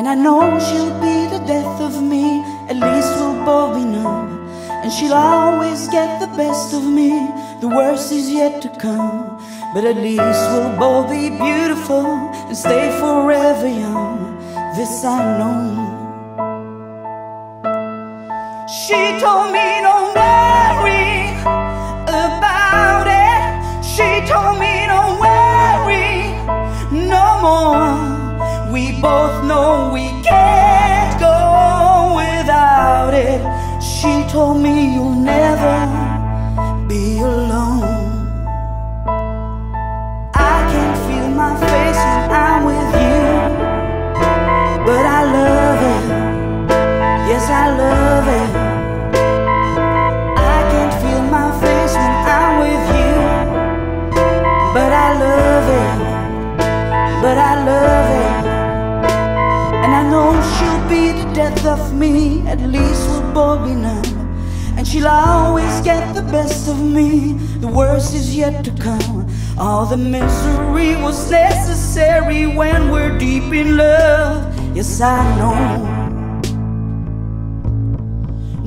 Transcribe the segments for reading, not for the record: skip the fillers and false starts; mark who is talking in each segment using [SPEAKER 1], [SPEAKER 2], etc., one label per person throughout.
[SPEAKER 1] I know she'll be the death of me. At least we'll both be numb. And she'll always get the best of me. The worst is yet to come. But at least we'll both be beautiful and stay forever young. This I know. She told me don't worry about it. She told me don't worry no more. We both know we can't go without it. She told me you'll never be alone. I can feel my face when I'm with you, but I love it. Yes, I love it. I can feel my face when I'm with you, but I love it. But I love it. And I know she'll be the death of me. At least we'll both be numb. And she'll always get the best of me. The worst is yet to come. All the misery was necessary when we're deep in love. Yes, I know.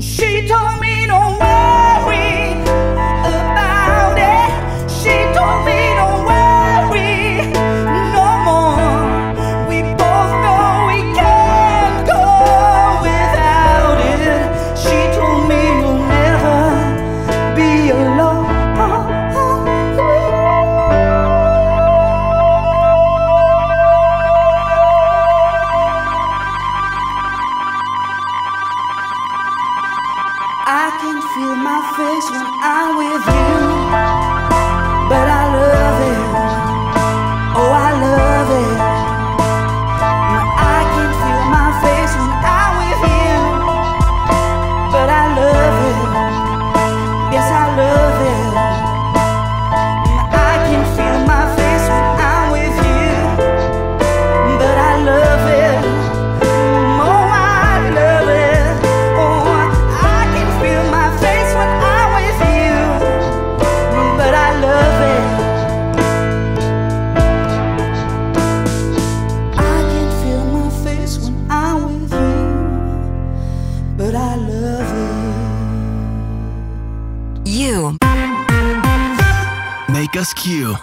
[SPEAKER 1] She told me don't worry about it. She told me don't worry no more. We both know we can't go without it. She told me you'll never be alone. I can feel my face when I'm with you, but I love it. Oh, I love it. I can feel my face when I'm with you, but I love it. Yes, I love it. I can feel my face when I'm with you, but I love it. Oh, I love it. Oh, I can feel my face when I'm with you, but I love it. I can feel my face when I'm with you, but I love it.
[SPEAKER 2] You make us Q.